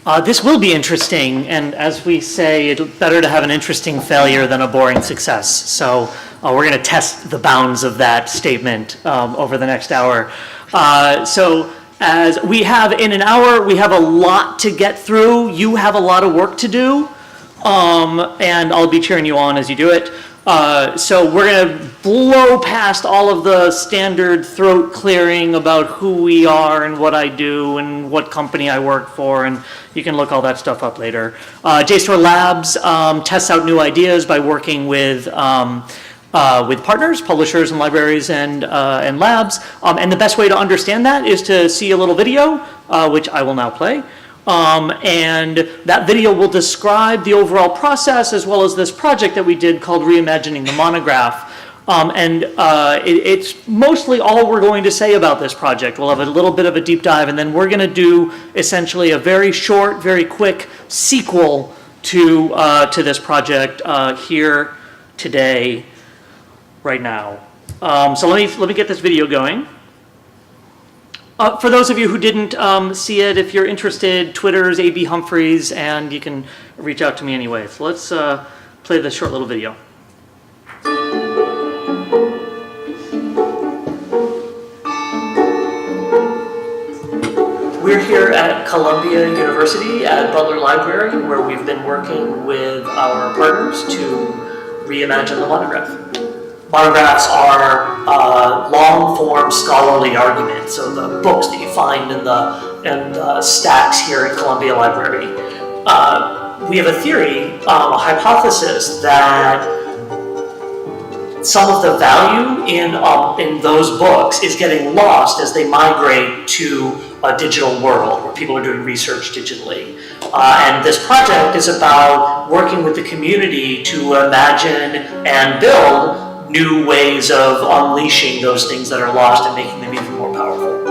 This will be interesting, and as we say, it's better to have an interesting failure than a boring success. So we're going to test the bounds of that statement over the next hour. So as we have in an hour, we have a lot to get through. You have a lot of work to do, and I'll be cheering you on as you do it. So we're going to blow past all of the standard throat clearing about who we are and what I do and what company I work for, and you can look all that stuff up later. JSTOR Labs tests out new ideas by working with partners, publishers, and libraries and labs. And the best way to understand that is to see a little video, which I will now play. And that video will describe the overall process as well as this project that we did called Reimagining the Monograph. It's mostly all we're going to say about this project. We'll have a little bit of a deep dive, and then we're going to do essentially a very short, very quick sequel to this project here today, right now. So let me get this video going. For those of you who didn't see it, if you're interested, Twitter's AB Humphreys, and you can reach out to me anyway. So let's play this short little video. We're here at Columbia University at Butler Library, where we've been working with our partners to reimagine the monograph. Monographs are long-form scholarly arguments, so the books that you find in the stacks here at Columbia Library. We have a theory, a hypothesis that some of the value in those books is getting lost as they migrate to a digital world where people are doing research digitally. And this project is about working with the community to imagine and build new ways of unleashing those things that are lost and making them even more powerful.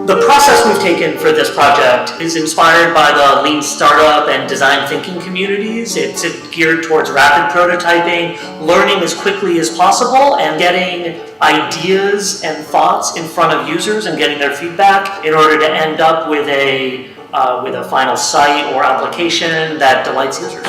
The process we've taken for this project is inspired by the lean startup and design thinking communities. It's geared towards rapid prototyping, learning as quickly as possible, and getting ideas and thoughts in front of users and getting their feedback in order to end up with a final site or application that delights users.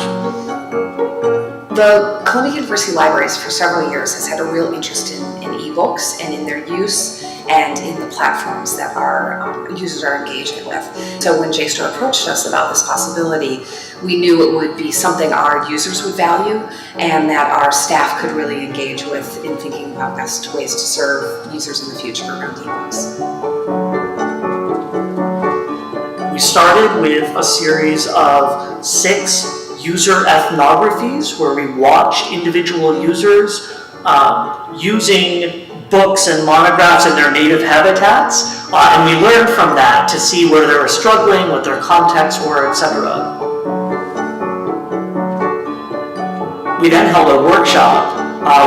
The Columbia University Libraries for several years has had a real interest in ebooks and in their use and in the platforms that our users are engaging with. So when JSTOR approached us about this possibility, we knew it would be something our users would value and that our staff could really engage with in thinking about best ways to serve users in the future around ebooks. We started with a series of 6 user ethnographies where we watched individual users using books and monographs in their native habitats, and we learned from that to see where they were struggling, what their contexts were, etc. We then held a workshop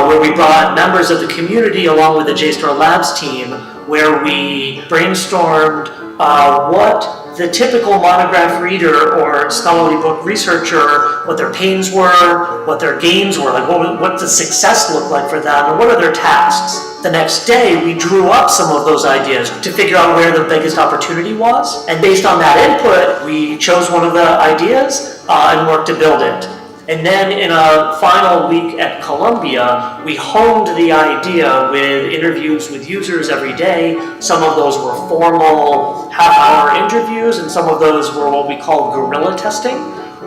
where we brought members of the community along with the JSTOR Labs team, where we brainstormed what the typical monograph reader or scholarly book researcher, what their pains were, what their gains were, like what the success looked like for them, and what are their tasks. The next day, we drew up some of those ideas to figure out where the biggest opportunity was, and based on that input, we chose one of the ideas and worked to build it. And then in a final week at Columbia, we honed the idea with interviews with users every day. Some of those were formal half-hour interviews, and some of those were what we call guerrilla testing,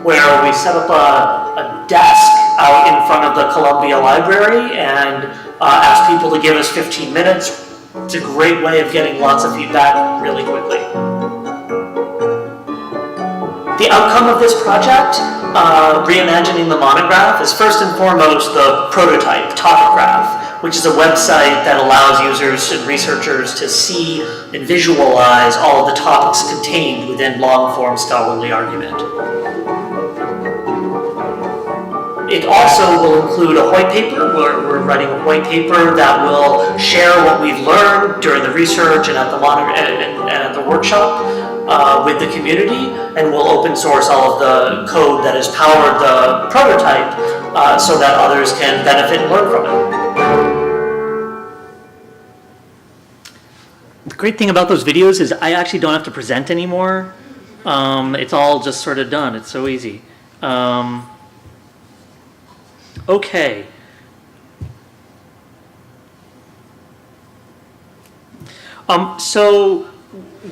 where we set up a desk out in front of the Columbia Library and asked people to give us 15 minutes. It's a great way of getting lots of feedback really quickly. The outcome of this project, Reimagining the Monograph, is first and foremost the prototype, Topograph, which is a website that allows users and researchers to see and visualize all of the topics contained within long-form scholarly argument. It also will include a white paper. We're writing a white paper that will share what we've learned during the research and at the workshop with the community, and we'll open source all of the code that has powered the prototype so that others can benefit and learn from it. great thing about those videos is I actually don't have to present anymore. It's all just sort of done. It's so easy. Okay. So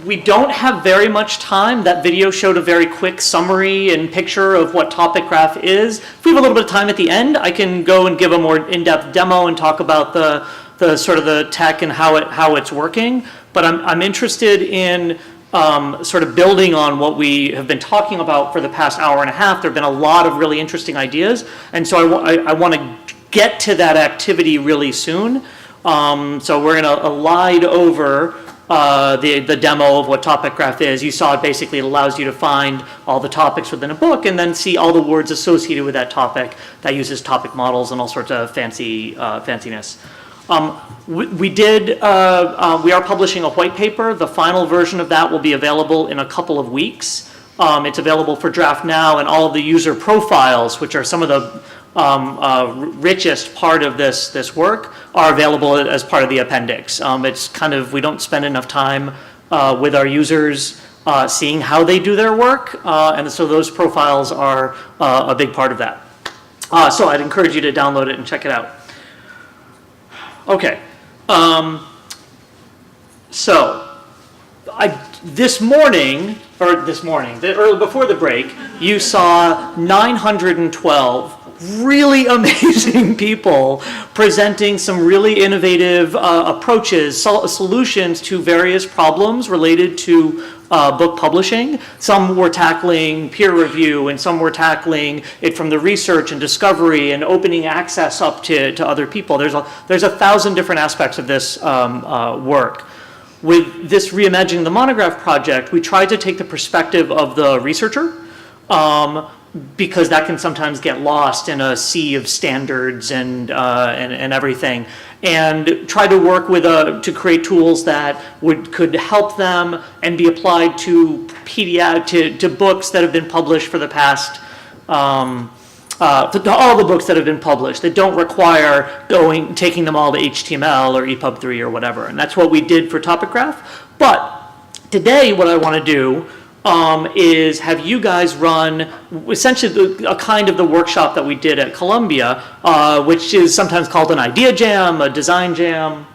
we don't have very much time. That video showed a very quick summary and picture of what Topic Graph is. If we have a little bit of time at the end, I can go and give a more in-depth demo and talk about the sort of the tech and how it's working. But I'm interested in sort of building on what we have been talking about for the past hour and a half. There have been a lot of really interesting ideas, and so I want to get to that activity really soon. So we're going to glide over the demo of what Topic Graph is. You saw it basically, it allows you to find all the topics within a book and then see all the words associated with that topic. That uses topic models and all sorts of fanciness. We are publishing a white paper. The final version of that will be available in a couple of weeks. It's available for draft now, and all of the user profiles, which are some of the richest part of this work, are available as part of the appendix. It's kind of, we don't spend enough time with our users seeing how they do their work, and so those profiles are a big part of that. So I'd encourage you to download it and check it out. Okay, so this morning, before the break, you saw 912 really amazing people presenting some really innovative approaches, solutions to various problems related to book publishing. Some were tackling peer review, and some were tackling it from the research and discovery and opening access up to other people. There's 1,000 different aspects of this work. With this Reimagining the Monograph project, we tried to take the perspective of the researcher, because that can sometimes get lost in a sea of standards and everything, and try to work with to create tools that could help them and be applied to to books that have been published for the past to all the books that have been published that don't require taking them all to HTML or EPUB 3 or whatever. And that's what we did for Topic Graph. But today what I want to do is have you guys run essentially a kind of the workshop that we did at Columbia, which is sometimes called an idea jam, a design jam.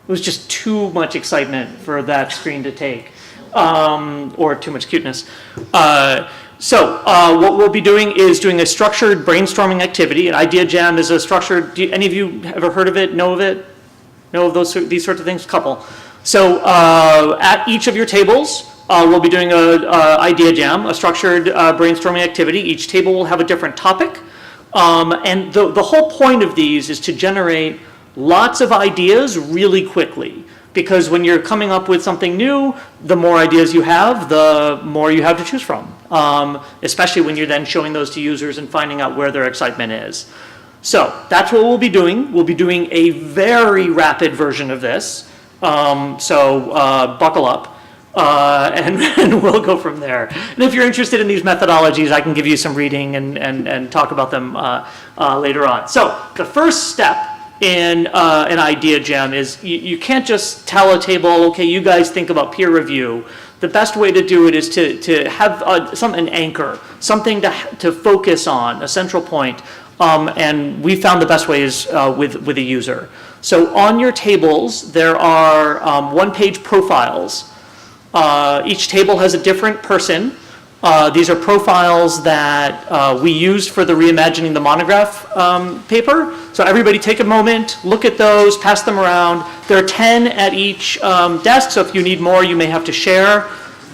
It was just too much excitement for that screen to take, or too much cuteness. So what we'll be doing is doing a structured brainstorming activity. An idea jam is a structured, any of you ever heard of it, know of it? Know of these sorts of things? Couple. So at each of your tables, we'll be doing an idea jam, a structured brainstorming activity. Each table will have a different topic. And the whole point of these is to generate lots of ideas really quickly. Because when you're coming up with something new, the more ideas you have, the more you have to choose from. Especially when you're then showing those to users and finding out where their excitement is. So that's what we'll be doing. We'll be doing a very rapid version of this. So buckle up. And we'll go from there. And if you're interested in these methodologies, I can give you some reading and talk about them later on. So the first step in an idea jam is you can't just tell a table, okay, you guys think about peer review. The best way to do it is to have an anchor, something to focus on, a central point. And we found the best way is with a user. So on your tables, there are one-page profiles. Each table has a different person. These are profiles that we used for the Reimagining the Monograph paper. So everybody take a moment, look at those, pass them around. There are 10 at each desk, so if you need more, you may have to share.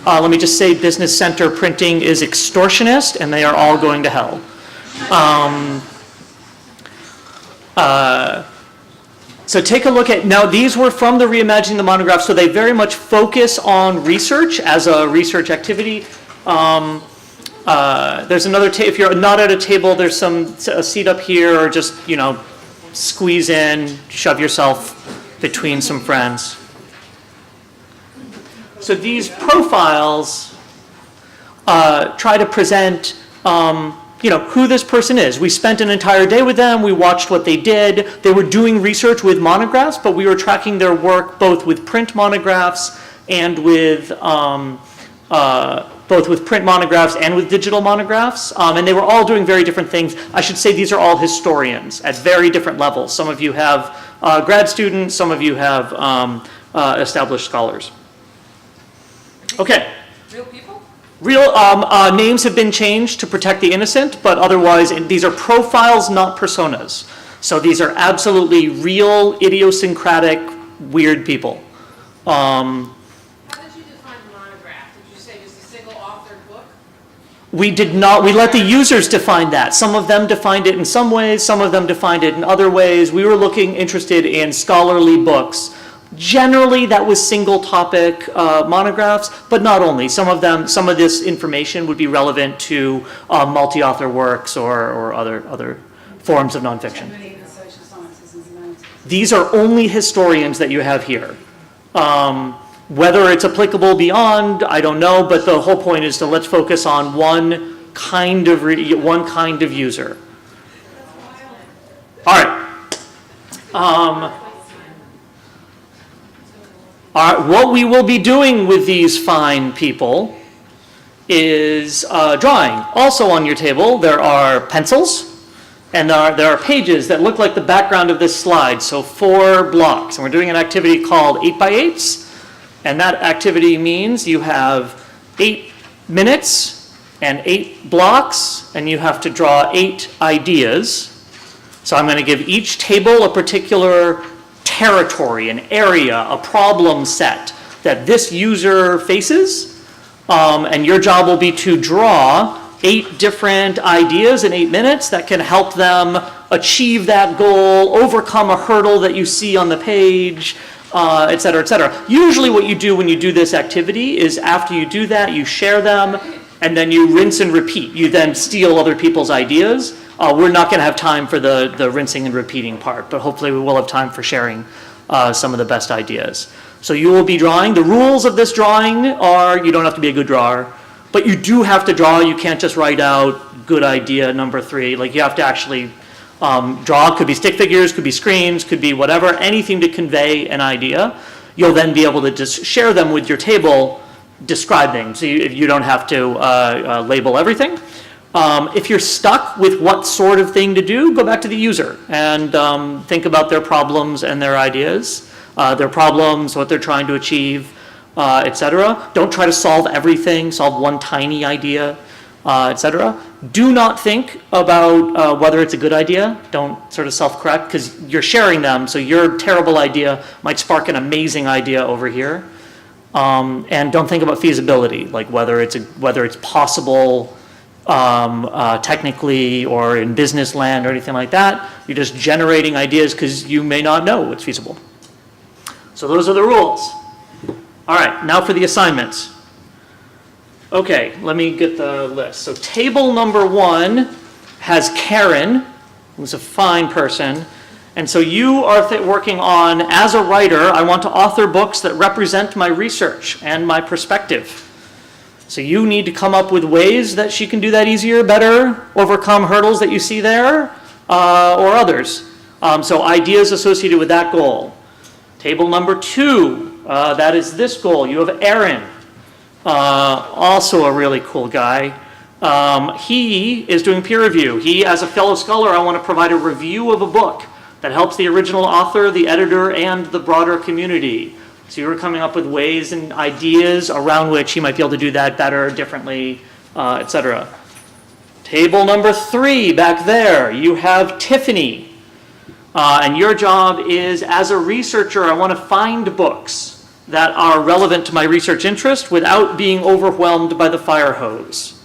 Let me just say Business Center printing is extortionist, and they are all going to hell. So take a look at, now these were from the Reimagining the Monograph, so they very much focus on research as a research activity. There's another if you're not at a table, there's a seat up here, or just, squeeze in, shove yourself between some friends. So these profiles try to present who this person is. We spent an entire day with them. We watched what they did. They were doing research with monographs, but we were tracking their work both with print monographs and with digital monographs, and they were all doing very different things. I should say these are all historians at very different levels. Some of you have grad students, some of you have established scholars. Okay. Real people? Real names have been changed to protect the innocent, but otherwise these are profiles, not personas. So these are absolutely real, idiosyncratic, weird people. How did you define monograph? Did you say just a single authored book? We did not. We let the users define that. Some of them defined it in some ways, some of them defined it in other ways. We were interested in scholarly books. Generally, that was single topic monographs, but not only. Some of this information would be relevant to multi-author works or other forms of nonfiction. These are only historians that you have here. Whether it's applicable beyond, I don't know, but the whole point is let's focus on one kind of user. All right. What we will be doing with these fine people is drawing. Also on your table, there are pencils, and there are pages that look like the background of this slide, so 4 blocks. And we're doing an activity called 8x8s, and that activity means you have 8 minutes and 8 blocks, and you have to draw 8 ideas. So I'm going to give each table a particular territory, an area, a problem set that this user faces, and your job will be to draw 8 different ideas in 8 minutes that can help them achieve that goal, overcome a hurdle that you see on the page, et cetera, et cetera. Usually what you do when you do this activity is after you do that, you share them, and then you rinse and repeat. You then steal other people's ideas. We're not going to have time for the rinsing and repeating part, but hopefully we will have time for sharing some of the best ideas. So you will be drawing. The rules of this drawing are you don't have to be a good drawer, but you do have to draw. You can't just write out good idea number 3. Like you have to actually draw. Could be stick figures, could be screens, could be whatever, anything to convey an idea. You'll then be able to just share them with your table describing, so you don't have to label everything. If you're stuck with what sort of thing to do, go back to the user and think about their problems and their ideas, what they're trying to achieve, etc. Don't try to solve everything, solve one tiny idea, etc. Do not think about whether it's a good idea. Don't sort of self-correct because you're sharing them, so your terrible idea might spark an amazing idea over here. And don't think about feasibility, like whether it's possible technically or in business land or anything like that. You're just generating ideas because you may not know what's feasible. So those are the rules. All right, now for the assignments. Okay, let me get the list. So table number 1 has Karen, who's a fine person. And so you are working on, as a writer, I want to author books that represent my research and my perspective. So you need to come up with ways that she can do that easier, better, overcome hurdles that you see there, or others. So ideas associated with that goal. Table number 2, that is this goal. You have Aaron, also a really cool guy. He is doing peer review. He, as a fellow scholar, I want to provide a review of a book that helps the original author, the editor, and the broader community. So you were coming up with ways and ideas around which he might be able to do that better, differently, etc. Table number 3, back there, you have Tiffany. And your job is, as a researcher, I want to find books that are relevant to my research interest without being overwhelmed by the fire hose.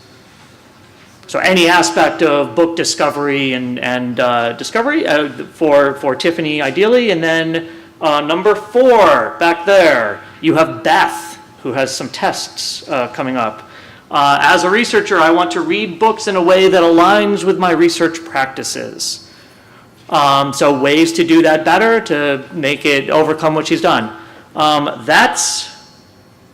So any aspect of book discovery and discovery for Tiffany, ideally. And then number 4, back there, you have Beth, who has some tests coming up. As a researcher, I want to read books in a way that aligns with my research practices. So ways to do that better, to make it overcome what she's done.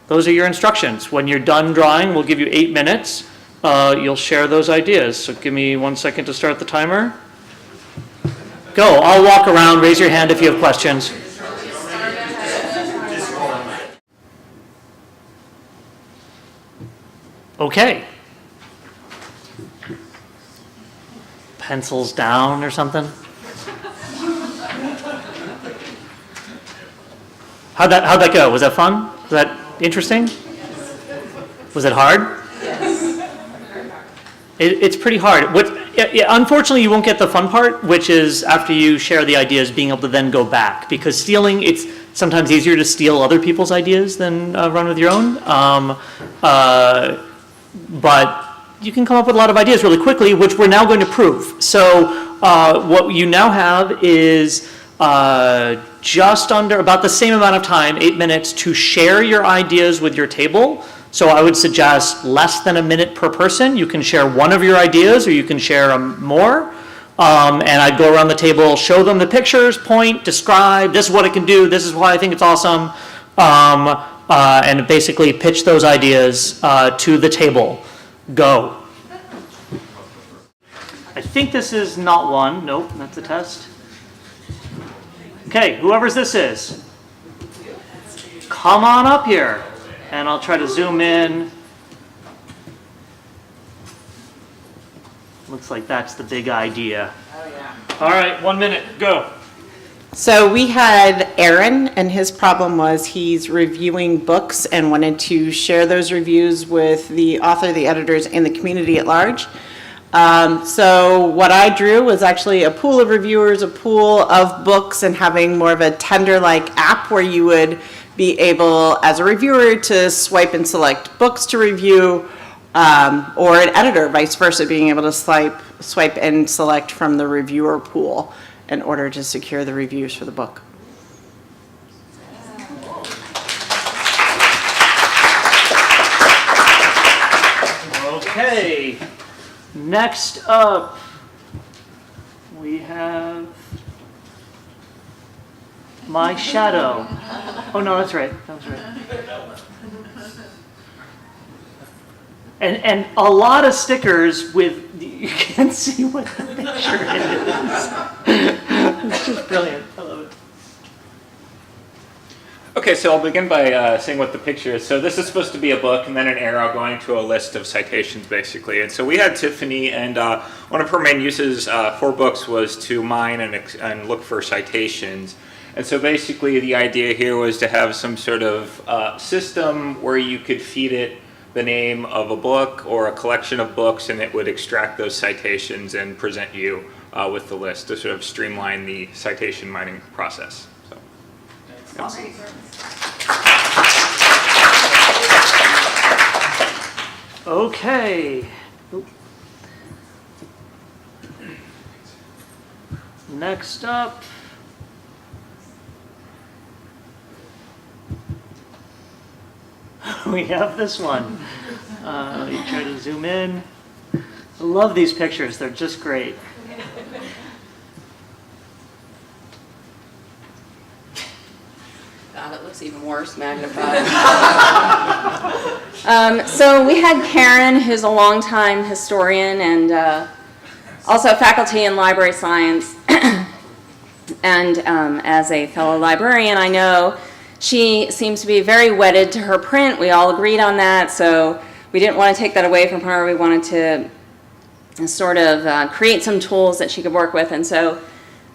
Those are your instructions. When you're done drawing, we'll give you 8 minutes. you'll share those ideas. So give me 1 second to start the timer. Go, I'll walk around, raise your hand if you have questions. Okay. Pencils down or something? How'd that go? Was that fun? Was that interesting? Was it hard? It's pretty hard. Unfortunately, you won't get the fun part, which is after you share the ideas, being able to then go back. Because stealing, it's sometimes easier to steal other people's ideas than run with your own. But you can come up with a lot of ideas really quickly, which we're now going to prove. So what you now have is just under about the same amount of time, 8 minutes, to share your ideas with your table. So I would suggest less than a minute per person. You can share one of your ideas or you can share more. And I'd go around the table, show them the pictures, point, describe, this is what it can do, this is why I think it's awesome. And basically pitch those ideas to the table. Go. I think this is not one. Nope, that's a test. Okay, whoever's this is, come on up here. And I'll try to zoom in. Looks like that's the big idea. Oh, yeah. All right, 1 minute, go. So we had Aaron, and his problem was he's reviewing books and wanted to share those reviews with the author, the editors, and the community at large. So what I drew was actually a pool of reviewers, a pool of books, and having more of a Tender-like app where you would be able, as a reviewer, to swipe and select books to review, or an editor, vice versa, being able to swipe and select from the reviewer pool in order to secure the reviews for the book. Okay, next up, we have my shadow. Oh no, that's right, that was right. And a lot of stickers with, you can't see what the picture is. It's just brilliant, I love it. Okay, so I'll begin by saying what the picture is. So this is supposed to be a book and then an arrow going to a list of citations, basically. And so we had Tiffany, and one of her main uses for books was to mine and look for citations. And so basically the idea here was to have some sort of system where you could feed it the name of a book or a collection of books, and it would extract those citations and present you with the list to sort of streamline the citation mining process. So, Awesome. Okay. Next up. We have this one. You try to zoom in. I love these pictures. They're just great. God, it looks even worse magnified. So we had Karen, who's a longtime historian and also faculty in library science. And as a fellow librarian, I know she seems to be very wedded to her print. We all agreed on that, so we didn't want to take that away from her. We wanted to sort of create some tools that she could work with. And so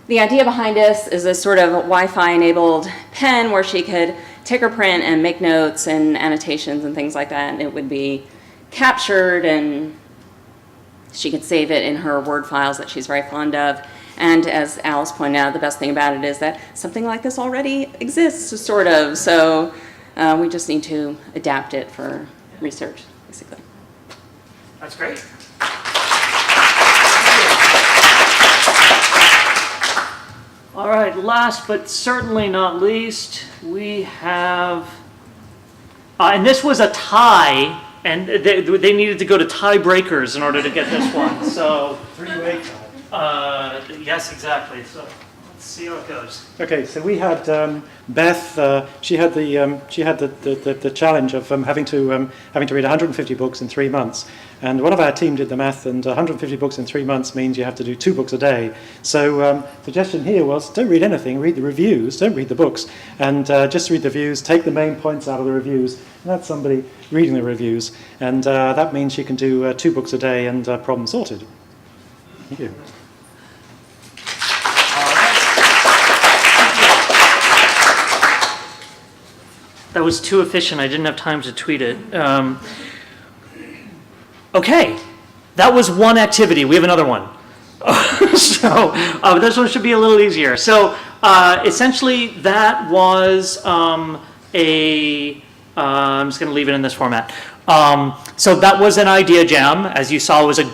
the idea behind this is a sort of Wi-Fi enabled pen where she could take her print and make notes and annotations and things like that, and it would be captured and she could save it in her Word files that she's very fond of. And as Alice pointed out, the best thing about it is that something like this already exists, sort of, so we just need to adapt it for research, basically. That's great. All right, last but certainly not least, we have, and this was a tie, and they needed to go to tiebreakers in order to get this one. So, Three-way tie. yes, exactly. So, see how it goes. Okay, so we had Beth. She had the challenge of having to read 150 books in 3 months, and one of our team did the math, and 150 books in 3 months means you have to do 2 books a day. So suggestion here was don't read anything, read the reviews, don't read the books, and just read the reviews. Take the main points out of the reviews, and that's somebody reading the reviews, and that means you can do 2 books a day and problem sorted. Thank you. That was too efficient. I didn't have time to tweet it. Okay, that was one activity. We have another one. So this one should be a little easier. So essentially, that was I'm just going to leave it in this format. So that was an idea jam. As you saw, it was a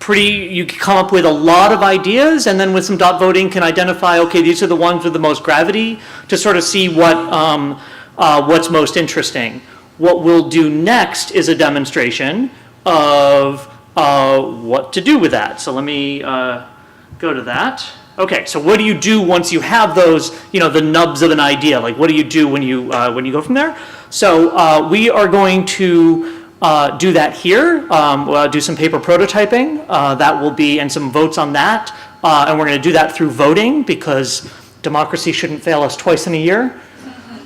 you can come up with a lot of ideas, and then with some dot voting can identify, okay, these are the ones with the most gravity to sort of see what's most interesting. What we'll do next is a demonstration of what to do with that. So let me go to that. Okay, so what do you do once you have those, the nubs of an idea? Like, what do you do when you go from there? So we are going to do that here. We'll do some paper prototyping. That will be, and some votes on that. And we're going to do that through voting because democracy shouldn't fail us twice in a year.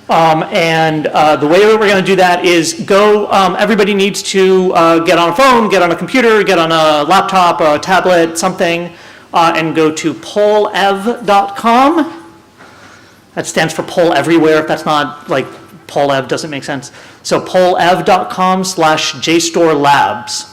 And the way that we're going to do that is everybody needs to get on a phone, get on a computer, get on a laptop or a tablet, something, and go to pollev.com. That stands for poll everywhere. If that's not like pollev, doesn't make sense. So pollev.com/JSTORLabs.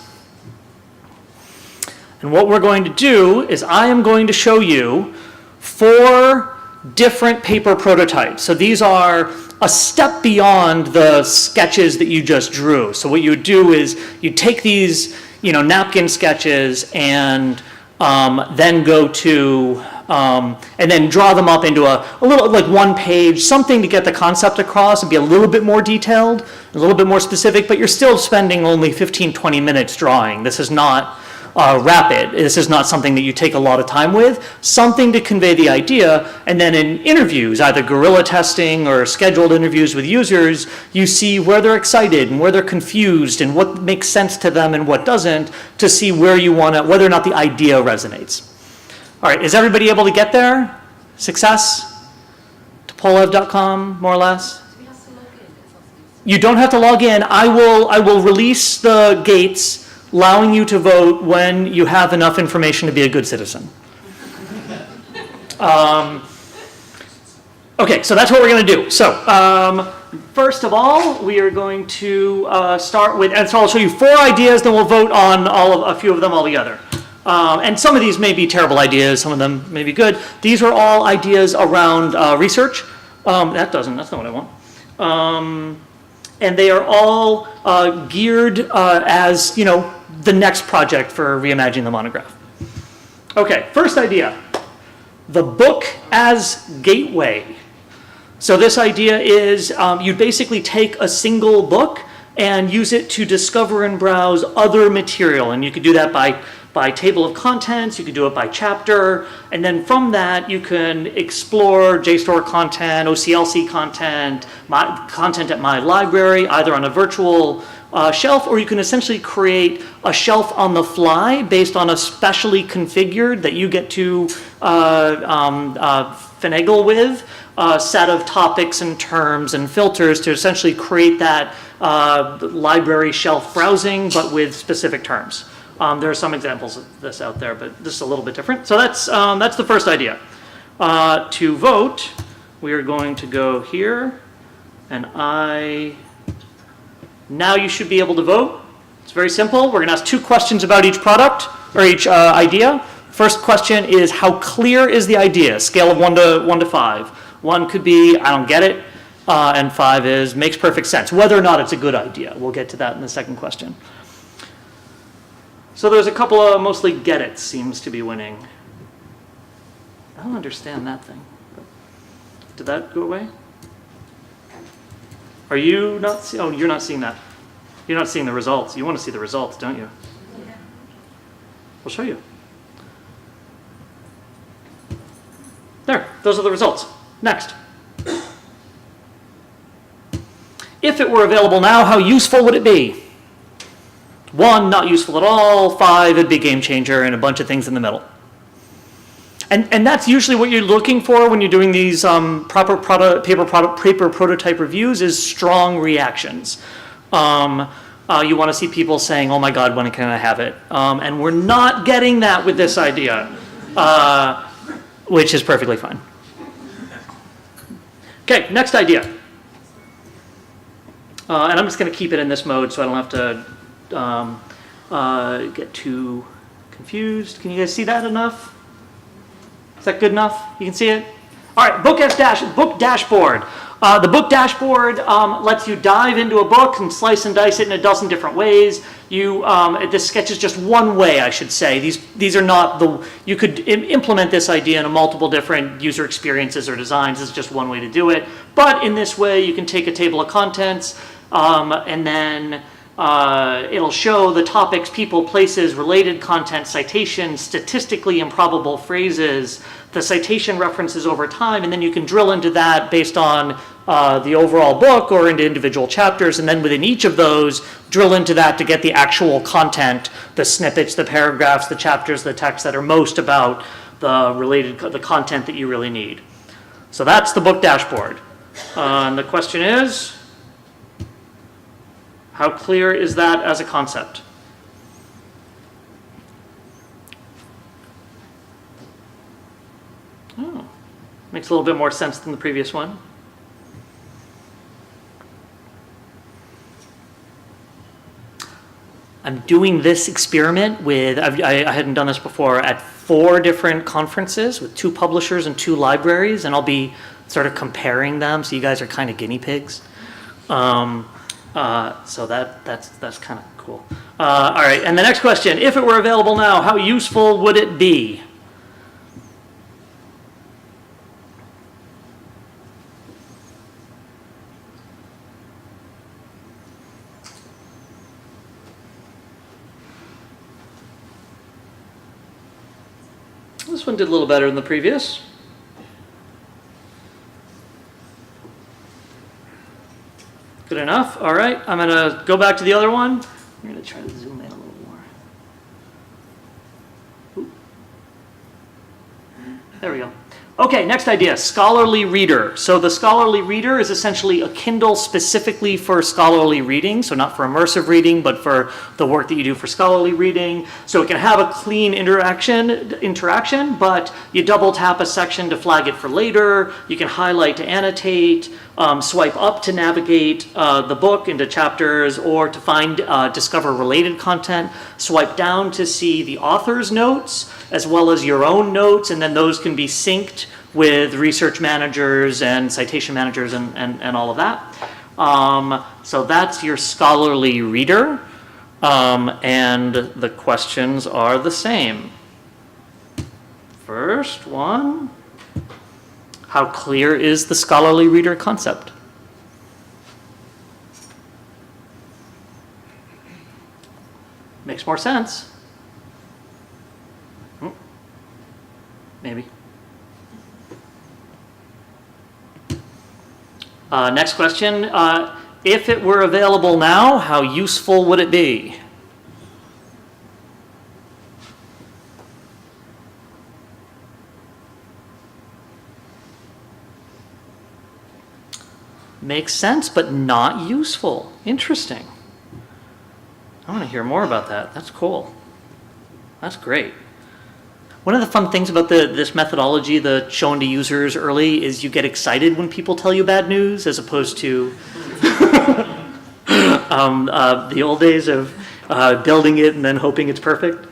And what we're going to do is I am going to show you 4 different paper prototypes. So these are a step beyond the sketches that you just drew. So what you would do is you take these, napkin sketches and then go to, and then draw them up into a little, like 1 page, something to get the concept across and be a little bit more detailed, a little bit more specific, but you're still spending only 15, 20 minutes drawing. This is not rapid. This is not something that you take a lot of time with, something to convey the idea, and then in interviews, either guerrilla testing or scheduled interviews with users, you see where they're excited and where they're confused and what makes sense to them and what doesn't, to see whether or not the idea resonates. All right, is everybody able to get there? Success? To pollev.com, more or less? You don't have to log in. I will release the gates allowing you to vote when you have enough information to be a good citizen. Okay, so that's what we're going to do. So first of all, we are going to start with, and so I'll show you 4 ideas, then we'll vote on a few of them all together. And some of these may be terrible ideas, some of them may be good. These are all ideas around research. That's not what I want. And they are all geared as, the next project for Reimagining the Monograph. Okay, first idea, the book as gateway. So this idea is you basically take a single book and use it to discover and browse other material. And you could do that by table of contents, you could do it by chapter, and then from that you can explore JSTOR content, OCLC content, content at my library, either on a virtual shelf, or you can essentially create a shelf on the fly based on a specially configured that you get to finagle with a set of topics and terms and filters to essentially create that library shelf browsing, but with specific terms. There are some examples of this out there, but this is a little bit different. So that's the first idea. To vote, we are going to go here, and now you should be able to vote. It's very simple. We're going to ask 2 questions about each product, or each idea. First question is, how clear is the idea? Scale of 1 to 5. 1 could be, I don't get it, and 5 is, makes perfect sense. Whether or not it's a good idea. We'll get to that in the second question. So there's a couple of mostly get it seems to be winning. I don't understand that thing. Did that go away? Are you not oh, you're not seeing that. You're not seeing the results. You want to see the results, don't you? Yeah. We'll show you. There. those are the results. Next. If it were available now, how useful would it be? 1, not useful at all. 5, it'd be a game changer, and a bunch of things in the middle. And that's usually what you're looking for when you're doing these paper prototype reviews is strong reactions. You want to see people saying, oh my God, when can I have it? And we're not getting that with this idea, which is perfectly fine. Okay, next idea. And I'm just going to keep it in this mode so I don't have to get too confused. Can you guys see that enough? Is that good enough? You can see it? All right, book dashboard. The book dashboard lets you dive into a book and slice and dice it in a dozen different ways. This sketch is just one way, I should say. These are not you could implement this idea in multiple different user experiences or designs. This is just one way to do it. But in this way, you can take a table of contents and then it'll show the topics, people, places, related content, citations, statistically improbable phrases, the citation references over time, and then you can drill into that based on the overall book or into individual chapters, and then within each of those, drill into that to get the actual content, the snippets, the paragraphs, the chapters, the text that are most about the content that you really need. So that's the book dashboard. And the question is, how clear is that as a concept? Oh, makes a little bit more sense than the previous one. I'm doing this experiment with, I hadn't done this before, at 4 different conferences with 2 publishers and 2 libraries, and I'll be sort of comparing them, so you guys are kind of guinea pigs. So that's kind of cool. All right, and the next question, if it were available now, how useful would it be? This one did a little better than the previous. Good enough. All right, I'm going to go back to the other one. I'm going to try to zoom in a little more. Ooh. There we go. Okay, next idea, scholarly reader. So the scholarly reader is essentially a Kindle specifically for scholarly reading, so not for immersive reading, but for the work that you do for scholarly reading. So it can have a clean interaction, but you double tap a section to flag it for later. You can highlight to annotate, swipe up to navigate the book into chapters or to find, discover related content, swipe down to see the author's notes as well as your own notes, and then those can be synced with research managers and citation managers and all of that. So that's your scholarly reader, and the questions are the same. First one, how clear is the scholarly reader concept? Makes more sense. Maybe. Next question, if it were available now, how useful would it be? Makes sense, but not useful. Interesting. I want to hear more about that. That's cool. That's great. One of the fun things about this methodology, the shown to users early, is you get excited when people tell you bad news, as opposed to the old days of building it and then hoping it's perfect.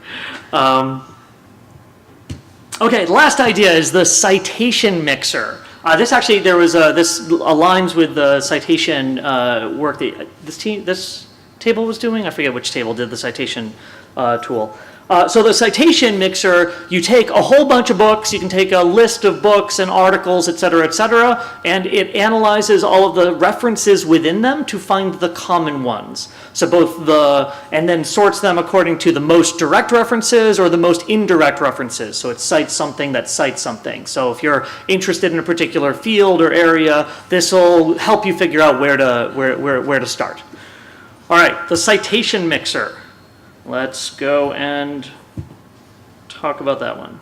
Okay, the last idea is the citation mixer. This actually, this aligns with the citation work that this table was doing. I forget which table did the citation tool. So the citation mixer, you take a whole bunch of books, you can take a list of books and articles, et cetera, and it analyzes all of the references within them to find the common ones. So and then sorts them according to the most direct references or the most indirect references. So it cites something that cites something. So if you're interested in a particular field or area, this will help you figure out where to start. All right, the citation mixer. Let's go and talk about that one.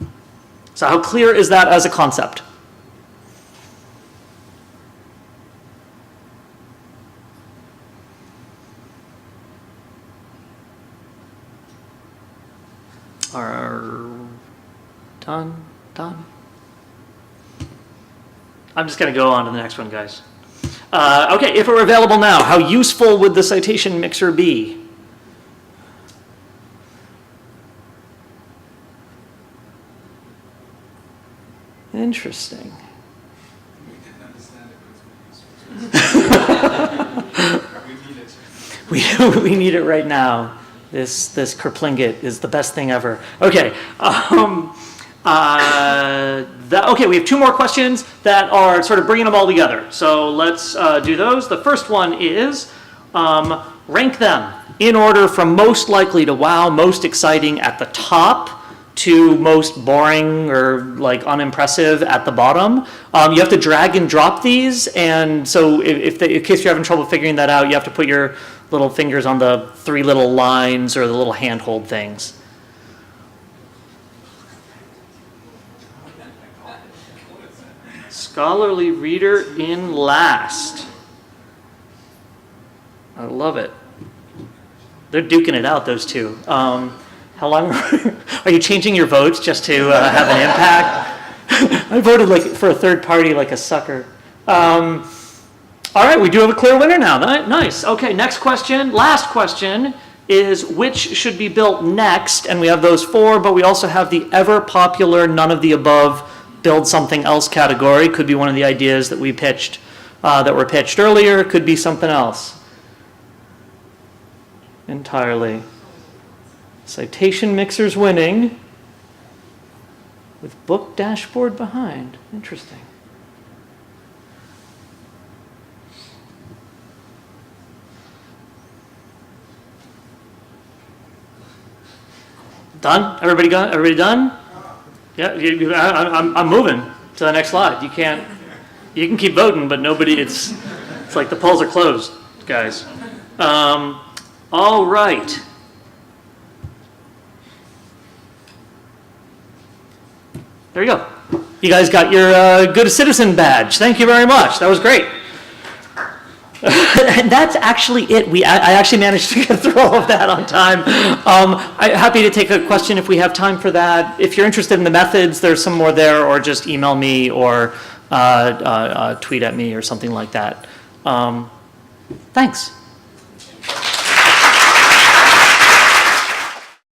So how clear is that as a concept? Done? I'm just going to go on to the next one, guys. Okay, if it were available now, how useful would the citation mixer be? Interesting. We need it right now. This kerplingit is the best thing ever. Okay. Okay, we have two more questions that are sort of bringing them all together. So let's do those. The first one is rank them in order from most likely to wow, most exciting at the top, to most boring or like unimpressive at the bottom. You have to drag and drop these, and so in case you're having trouble figuring that out, you have to put your little fingers on the three little lines or the little handhold things. Scholarly reader in last. I love it. They're duking it out, those two. How long are you changing your votes just to have an impact? I voted for a third party like a sucker. All right, we do have a clear winner now. Nice. Okay, next question. Last question is which should be built next? And we have those four, but we also have the ever popular none of the above build something else category. Could be one of the ideas that we pitched, that were pitched earlier. Could be something else entirely. Citation Mixer's winning with book dashboard behind. Interesting. Done? Everybody done? Yeah, I'm moving to the next slide. You can keep voting, but nobody, it's like the polls are closed, guys. All right. There you go. You guys got your good citizen badge. Thank you very much. That was great. And that's actually it. I actually managed to get through all of that on time. I'm happy to take a question if we have time for that. If you're interested in the methods, there's some more there, or just email me or tweet at me or something like that. Thanks.